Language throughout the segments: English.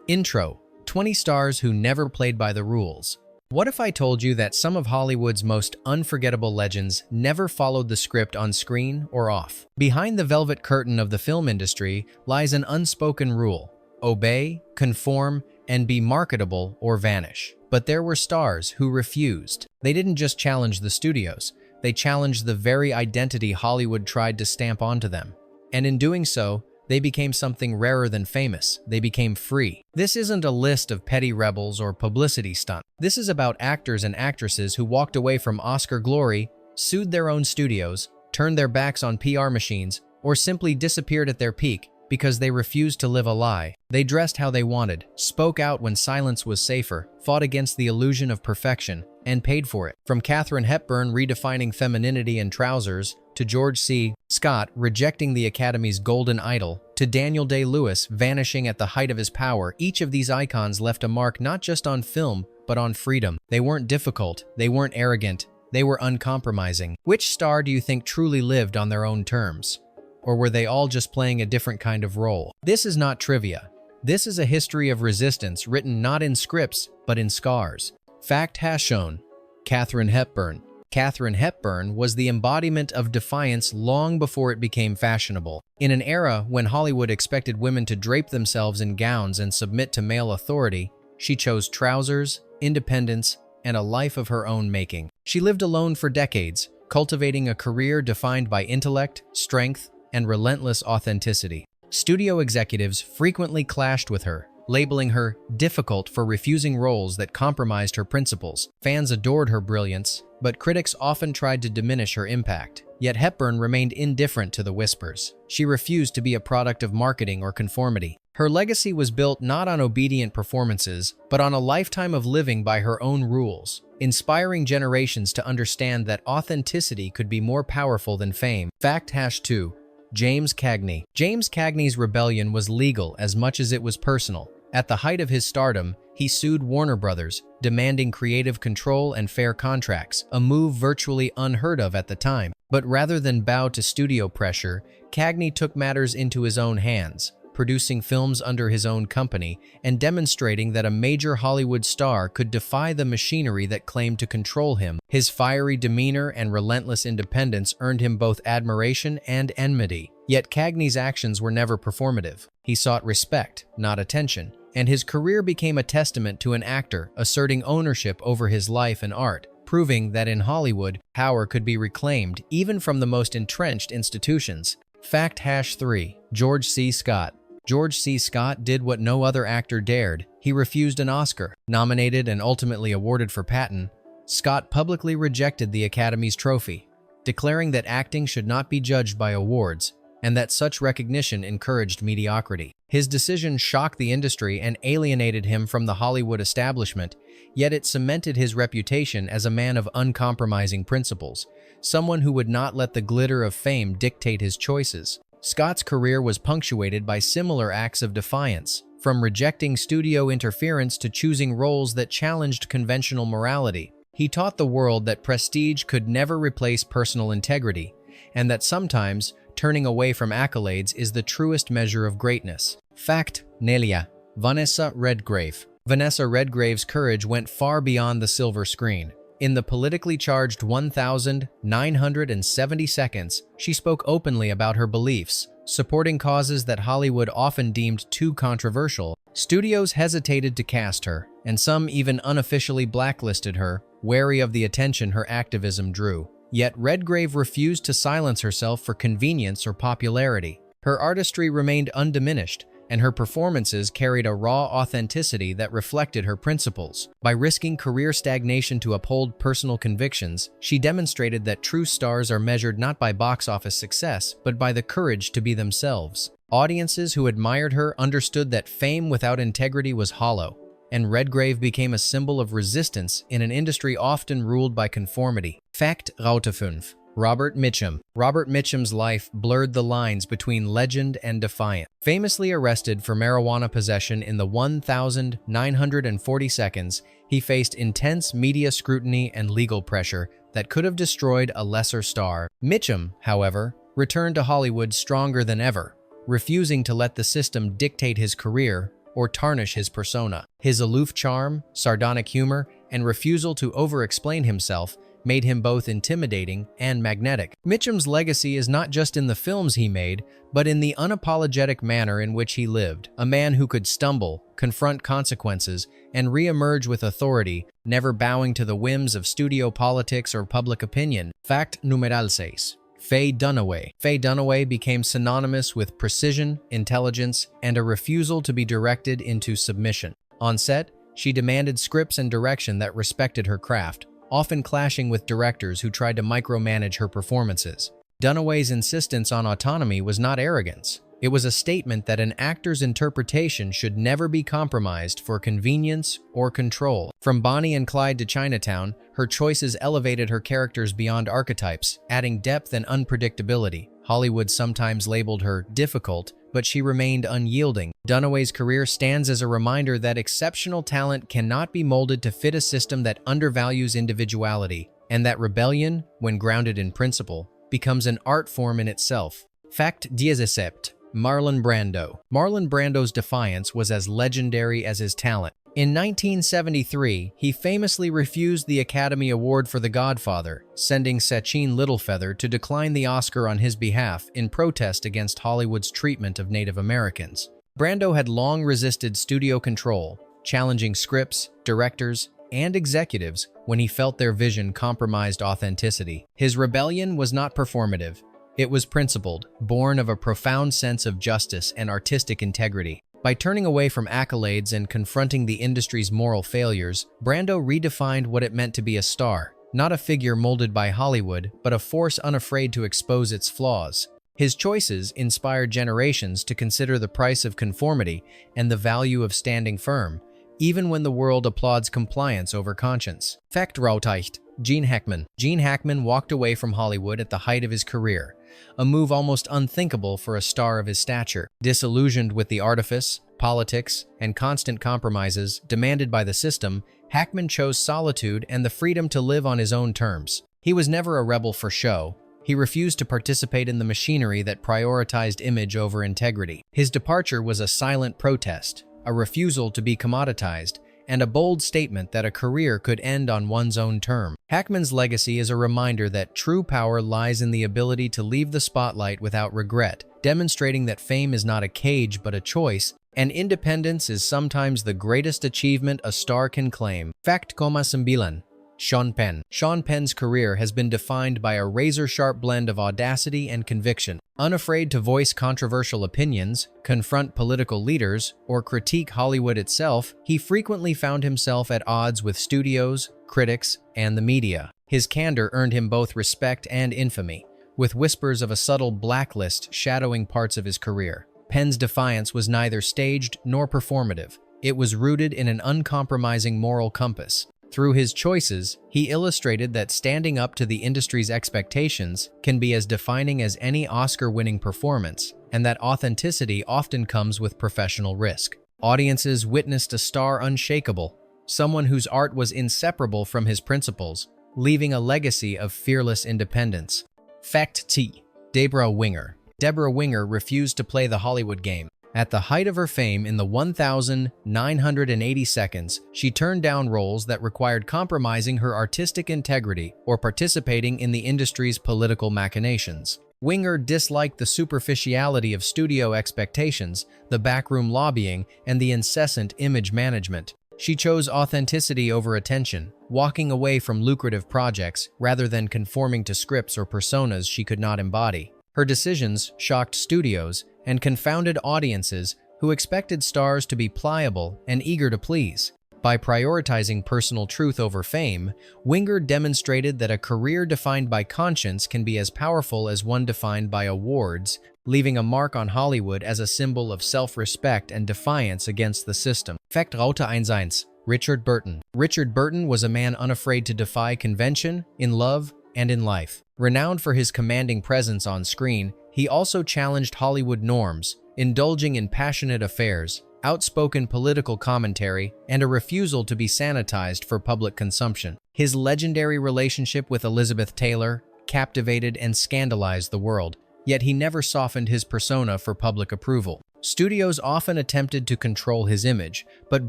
Intro: 20 stars who never played by the rules. What if I told you that some of Hollywood's most unforgettable legends never followed the script on screen or off? Behind the velvet curtain of the film industry lies an unspoken rule: obey, conform, and be marketable or vanish. But there were stars who refused. They didn't just challenge the studios, they challenged the very identity Hollywood tried to stamp onto them. And in doing so, they became something rarer than famous. They became free. This isn't a list of petty rebels or publicity stunts. This is about actors and actresses who walked away from Oscar glory, sued their own studios, turned their backs on PR machines, or simply disappeared at their peak because they refused to live a lie. They dressed how they wanted, spoke out when silence was safer, fought against the illusion of perfection, and paid for it. From Katharine Hepburn redefining femininity in trousers, to George C. Scott rejecting the Academy's golden idol, to Daniel Day-Lewis vanishing at the height of his power, each of these icons left a mark not just on film, but on freedom. They weren't difficult, they weren't arrogant, they were uncompromising. Which star do you think truly lived on their own terms? Or were they all just playing a different kind of role? This is not trivia. This is a history of resistance written not in scripts, but in scars. Fact has shown. Katharine Hepburn. Katharine Hepburn was the embodiment of defiance long before it became fashionable. In an era when Hollywood expected women to drape themselves in gowns and submit to male authority, she chose trousers, independence, and a life of her own making. She lived alone for decades, cultivating a career defined by intellect, strength, and relentless authenticity. Studio executives frequently clashed with her, labeling her difficult for refusing roles that compromised her principles. Fans adored her brilliance, but critics often tried to diminish her impact. Yet Hepburn remained indifferent to the whispers. She refused to be a product of marketing or conformity. Her legacy was built not on obedient performances, but on a lifetime of living by her own rules, inspiring generations to understand that authenticity could be more powerful than fame. Fact #2. James Cagney. James Cagney's rebellion was legal as much as it was personal. At the height of his stardom, he sued Warner Brothers, demanding creative control and fair contracts, a move virtually unheard of at the time. But rather than bow to studio pressure, Cagney took matters into his own hands, producing films under his own company and demonstrating that a major Hollywood star could defy the machinery that claimed to control him. His fiery demeanor and relentless independence earned him both admiration and enmity. Yet Cagney's actions were never performative. He sought respect, not attention, and his career became a testament to an actor asserting ownership over his life and art, proving that in Hollywood, power could be reclaimed even from the most entrenched institutions. Fact #3. George C. Scott. George C. Scott did what no other actor dared. He refused an Oscar. Nominated and ultimately awarded for Patton, Scott publicly rejected the Academy's trophy, declaring that acting should not be judged by awards and that such recognition encouraged mediocrity. His decision shocked the industry and alienated him from the Hollywood establishment, yet it cemented his reputation as a man of uncompromising principles, someone who would not let the glitter of fame dictate his choices. Scott's career was punctuated by similar acts of defiance, from rejecting studio interference to choosing roles that challenged conventional morality. He taught the world that prestige could never replace personal integrity, and that sometimes turning away from accolades is the truest measure of greatness. Fact Nelia. Vanessa Redgrave. Vanessa Redgrave's courage went far beyond the silver screen. In the politically charged 1,970 seconds, she spoke openly about her beliefs, supporting causes that Hollywood often deemed too controversial. Studios hesitated to cast her, and some even unofficially blacklisted her, wary of the attention her activism drew. Yet Redgrave refused to silence herself for convenience or popularity. Her artistry remained undiminished, and her performances carried a raw authenticity that reflected her principles. By risking career stagnation to uphold personal convictions, she demonstrated that true stars are measured not by box office success, but by the courage to be themselves. Audiences who admired her understood that fame without integrity was hollow, and Redgrave became a symbol of resistance in an industry often ruled by conformity. Fact #5. Robert Mitchum. Robert Mitchum's life blurred the lines between legend and defiant. Famously arrested for marijuana possession in the 1,940 seconds, he faced intense media scrutiny and legal pressure that could have destroyed a lesser star. Mitchum, however, returned to Hollywood stronger than ever, refusing to let the system dictate his career or tarnish his persona. His aloof charm, sardonic humor, and refusal to over-explain himself made him both intimidating and magnetic. Mitchum's legacy is not just in the films he made, but in the unapologetic manner in which he lived. A man who could stumble, confront consequences, and re-emerge with authority, never bowing to the whims of studio politics or public opinion. Fact numeral 6. Faye Dunaway. Faye Dunaway became synonymous with precision, intelligence, and a refusal to be directed into submission. On set, she demanded scripts and direction that respected her craft, often clashing with directors who tried to micromanage her performances. Dunaway's insistence on autonomy was not arrogance. It was a statement that an actor's interpretation should never be compromised for convenience or control. From Bonnie and Clyde to Chinatown, her choices elevated her characters beyond archetypes, adding depth and unpredictability. Hollywood sometimes labeled her difficult, but she remained unyielding. Dunaway's career stands as a reminder that exceptional talent cannot be molded to fit a system that undervalues individuality, and that rebellion, when grounded in principle, becomes an art form in itself. Fact 17. Marlon Brando. Marlon Brando's defiance was as legendary as his talent. In 1973, he famously refused the Academy Award for The Godfather, sending Sachin Littlefeather to decline the Oscar on his behalf in protest against Hollywood's treatment of Native Americans. Brando had long resisted studio control, challenging scripts, directors, and executives when he felt their vision compromised authenticity. His rebellion was not performative. It was principled, born of a profound sense of justice and artistic integrity. By turning away from accolades and confronting the industry's moral failures, Brando redefined what it meant to be a star, not a figure molded by Hollywood, but a force unafraid to expose its flaws. His choices inspired generations to consider the price of conformity and the value of standing firm, even when the world applauds compliance over conscience. Fact Rauteicht. Gene Hackman. Gene Hackman walked away from Hollywood at the height of his career, a move almost unthinkable for a star of his stature. Disillusioned with the artifice, politics, and constant compromises demanded by the system, Hackman chose solitude and the freedom to live on his own terms. He was never a rebel for show. He refused to participate in the machinery that prioritized image over integrity. His departure was a silent protest, a refusal to be commoditized, and a bold statement that a career could end on one's own term. Hackman's legacy is a reminder that true power lies in the ability to leave the spotlight without regret, demonstrating that fame is not a cage but a choice, and independence is sometimes the greatest achievement a star can claim. Fact 9. Sean Penn. Sean Penn's career has been defined by a razor-sharp blend of audacity and conviction. Unafraid to voice controversial opinions, confront political leaders, or critique Hollywood itself, he frequently found himself at odds with studios, critics, and the media. His candor earned him both respect and infamy, with whispers of a subtle blacklist shadowing parts of his career. Penn's defiance was neither staged nor performative. It was rooted in an uncompromising moral compass. Through his choices, he illustrated that standing up to the industry's expectations can be as defining as any Oscar-winning performance, and that authenticity often comes with professional risk. Audiences witnessed a star unshakable, someone whose art was inseparable from his principles, leaving a legacy of fearless independence. Fact T. Debra Winger. Debra Winger refused to play the Hollywood game. At the height of her fame in the 1,980 seconds, she turned down roles that required compromising her artistic integrity or participating in the industry's political machinations. Winger disliked the superficiality of studio expectations, the backroom lobbying, and the incessant image management. She chose authenticity over attention, walking away from lucrative projects rather than conforming to scripts or personas she could not embody. Her decisions shocked studios and confounded audiences who expected stars to be pliable and eager to please. By prioritizing personal truth over fame, Winger demonstrated that a career defined by conscience can be as powerful as one defined by awards, leaving a mark on Hollywood as a symbol of self-respect and defiance against the system. Fact 1. Richard Burton. Richard Burton was a man unafraid to defy convention, in love, and in life. Renowned for his commanding presence on screen, he also challenged Hollywood norms, indulging in passionate affairs, outspoken political commentary, and a refusal to be sanitized for public consumption. His legendary relationship with Elizabeth Taylor captivated and scandalized the world, yet he never softened his persona for public approval. Studios often attempted to control his image, but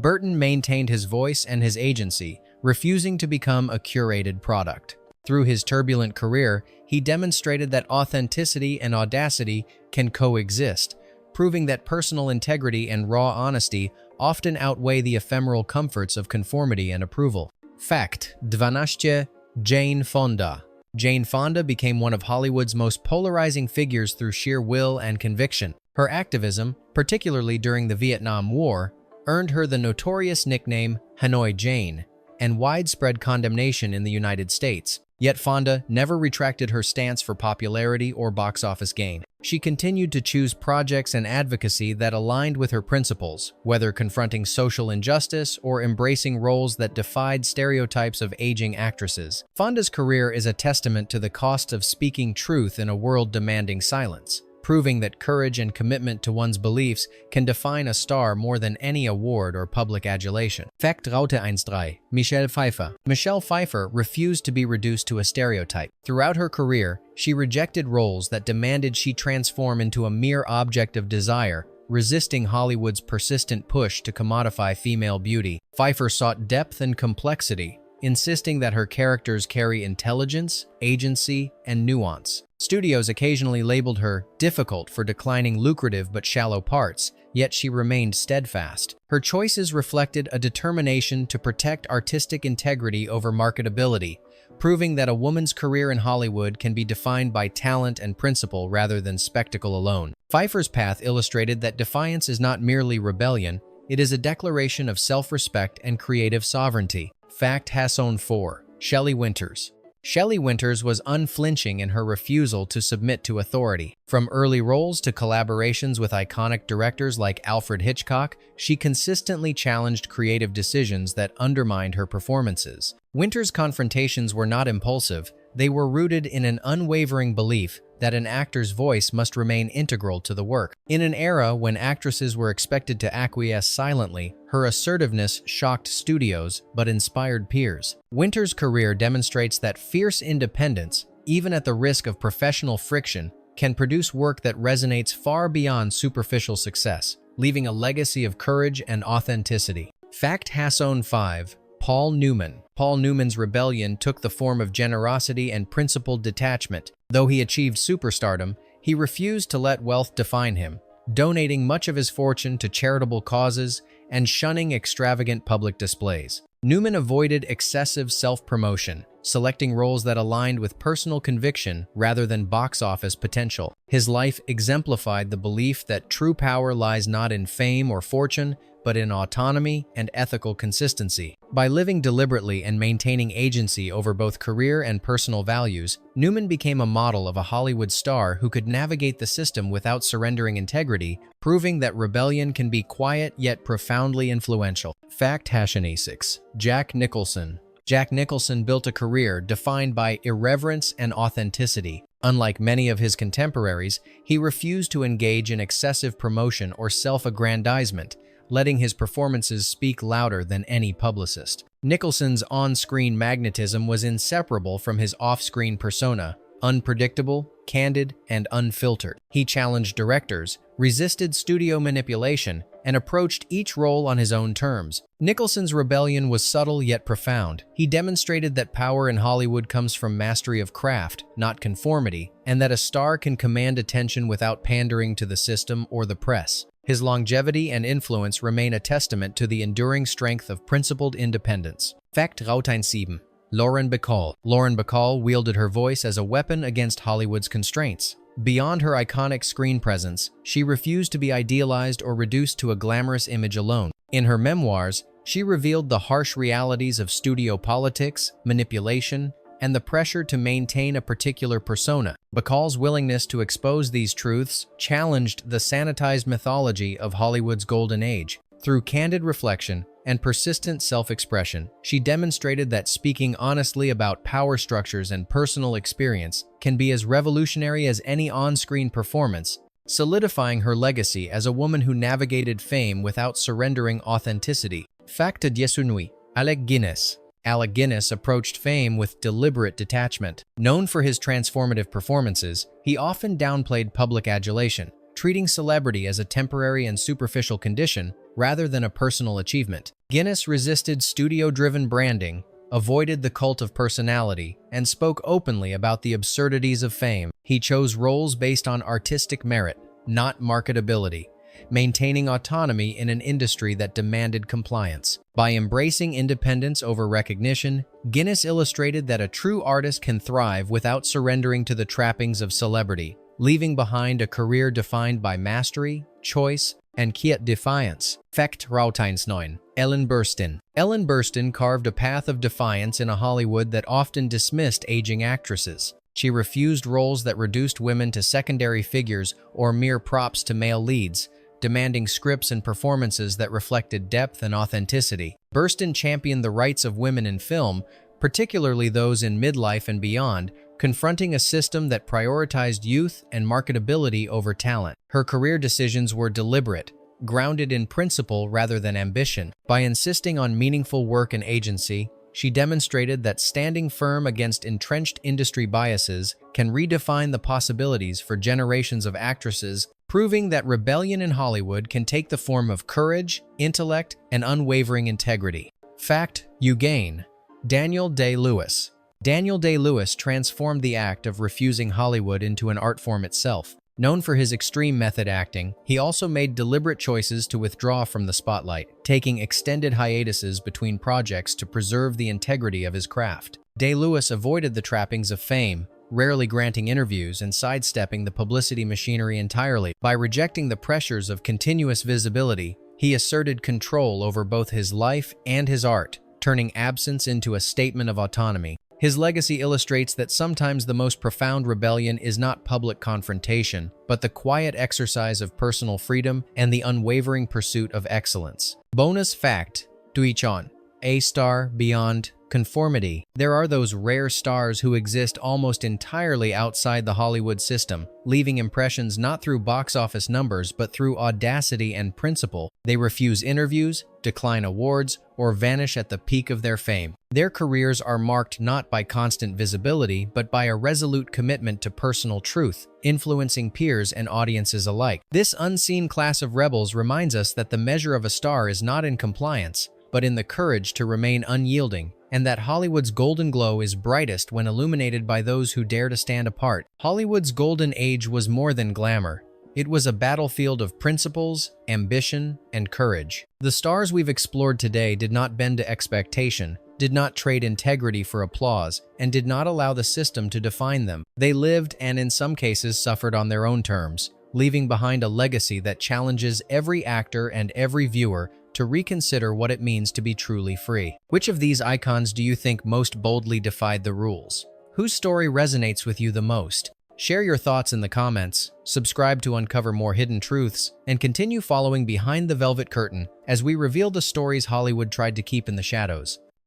Burton maintained his voice and his agency, refusing to become a curated product. Through his turbulent career, he demonstrated that authenticity and audacity can coexist, proving that personal integrity and raw honesty often outweigh the ephemeral comforts of conformity and approval. Fact 12. Jane Fonda. Jane Fonda became one of Hollywood's most polarizing figures through sheer will and conviction. Her activism, particularly during the Vietnam War, earned her the notorious nickname Hanoi Jane and widespread condemnation in the United States. Yet Fonda never retracted her stance for popularity or box office gain. She continued to choose projects and advocacy that aligned with her principles, whether confronting social injustice or embracing roles that defied stereotypes of aging actresses. Fonda's career is a testament to the cost of speaking truth in a world demanding silence, proving that courage and commitment to one's beliefs can define a star more than any award or public adulation. Fact 13. Michelle Pfeiffer. Michelle Pfeiffer refused to be reduced to a stereotype. Throughout her career, she rejected roles that demanded she transform into a mere object of desire, resisting Hollywood's persistent push to commodify female beauty. Pfeiffer sought depth and complexity, insisting that her characters carry intelligence, agency, and nuance. Studios occasionally labeled her difficult for declining lucrative but shallow parts, yet she remained steadfast. Her choices reflected a determination to protect artistic integrity over marketability, proving that a woman's career in Hollywood can be defined by talent and principle rather than spectacle alone. Pfeiffer's path illustrated that defiance is not merely rebellion, it is a declaration of self-respect and creative sovereignty. Fact 4. Shelley Winters. Shelley Winters was unflinching in her refusal to submit to authority. From early roles to collaborations with iconic directors like Alfred Hitchcock, she consistently challenged creative decisions that undermined her performances. Winters' confrontations were not impulsive, they were rooted in an unwavering belief that an actor's voice must remain integral to the work. In an era when actresses were expected to acquiesce silently, her assertiveness shocked studios but inspired peers. Winters' career demonstrates that fierce independence, even at the risk of professional friction, can produce work that resonates far beyond superficial success, leaving a legacy of courage and authenticity. Fact 5. Paul Newman. Paul Newman's rebellion took the form of generosity and principled detachment. Though he achieved superstardom, he refused to let wealth define him, donating much of his fortune to charitable causes and shunning extravagant public displays. Newman avoided excessive self-promotion, selecting roles that aligned with personal conviction rather than box office potential. His life exemplified the belief that true power lies not in fame or fortune, but in autonomy and ethical consistency. By living deliberately and maintaining agency over both career and personal values, Newman became a model of a Hollywood star who could navigate the system without surrendering integrity, proving that rebellion can be quiet yet profoundly influential. Fact 6. Jack Nicholson. Jack Nicholson built a career defined by irreverence and authenticity. Unlike many of his contemporaries, he refused to engage in excessive promotion or self-aggrandizement, letting his performances speak louder than any publicist. Nicholson's on-screen magnetism was inseparable from his off-screen persona, unpredictable, candid, and unfiltered. He challenged directors, resisted studio manipulation, and approached each role on his own terms. Nicholson's rebellion was subtle yet profound. He demonstrated that power in Hollywood comes from mastery of craft, not conformity, and that a star can command attention without pandering to the system or the press. His longevity and influence remain a testament to the enduring strength of principled independence. Fact 7. Lauren Bacall. Lauren Bacall wielded her voice as a weapon against Hollywood's constraints. Beyond her iconic screen presence, she refused to be idealized or reduced to a glamorous image alone. In her memoirs, she revealed the harsh realities of studio politics, manipulation, and the pressure to maintain a particular persona. Bacall's willingness to expose these truths challenged the sanitized mythology of Hollywood's golden age. Through candid reflection and persistent self-expression, she demonstrated that speaking honestly about power structures and personal experience can be as revolutionary as any on-screen performance, solidifying her legacy as a woman who navigated fame without surrendering authenticity. Fact 9. Alec Guinness. Alec Guinness approached fame with deliberate detachment. Known for his transformative performances, he often downplayed public adulation, treating celebrity as a temporary and superficial condition rather than a personal achievement. Guinness resisted studio-driven branding, avoided the cult of personality, and spoke openly about the absurdities of fame. He chose roles based on artistic merit, not marketability, maintaining autonomy in an industry that demanded compliance. By embracing independence over recognition, Guinness illustrated that a true artist can thrive without surrendering to the trappings of celebrity, leaving behind a career defined by mastery, choice, and defiance. Vecht Rauteinsneun. Ellen Burstyn. Ellen Burstyn carved a path of defiance in a Hollywood that often dismissed aging actresses. She refused roles that reduced women to secondary figures or mere props to male leads, demanding scripts and performances that reflected depth and authenticity. Burstyn championed the rights of women in film, particularly those in midlife and beyond, confronting a system that prioritized youth and marketability over talent. Her career decisions were deliberate, grounded in principle rather than ambition. By insisting on meaningful work and agency, she demonstrated that standing firm against entrenched industry biases can redefine the possibilities for generations of actresses, proving that rebellion in Hollywood can take the form of courage, intellect, and unwavering integrity. Fact you gain. Daniel Day-Lewis. Daniel Day-Lewis transformed the act of refusing Hollywood into an art form itself. Known for his extreme method acting, he also made deliberate choices to withdraw from the spotlight, taking extended hiatuses between projects to preserve the integrity of his craft. Day-Lewis avoided the trappings of fame, rarely granting interviews and sidestepping the publicity machinery entirely. By rejecting the pressures of continuous visibility, he asserted control over both his life and his art, turning absence into a statement of autonomy. His legacy illustrates that sometimes the most profound rebellion is not public confrontation, but the quiet exercise of personal freedom and the unwavering pursuit of excellence. Bonus fact, Duichon, A star beyond conformity. There are those rare stars who exist almost entirely outside the Hollywood system, leaving impressions not through box office numbers but through audacity and principle. They refuse interviews, decline awards, or vanish at the peak of their fame. Their careers are marked not by constant visibility but by a resolute commitment to personal truth, influencing peers and audiences alike. This unseen class of rebels reminds us that the measure of a star is not in compliance, but in the courage to remain unyielding, and that Hollywood's golden glow is brightest when illuminated by those who dare to stand apart. Hollywood's golden age was more than glamour. It was a battlefield of principles, ambition, and courage. The stars we've explored today did not bend to expectation, did not trade integrity for applause, and did not allow the system to define them. They lived and in some cases suffered on their own terms, leaving behind a legacy that challenges every actor and every viewer to reconsider what it means to be truly free. Which of these icons do you think most boldly defied the rules? Whose story resonates with you the most? Share your thoughts in the comments, subscribe to uncover more hidden truths, and continue following Behind the Velvet Curtain as we reveal the stories Hollywood tried to keep in the shadows.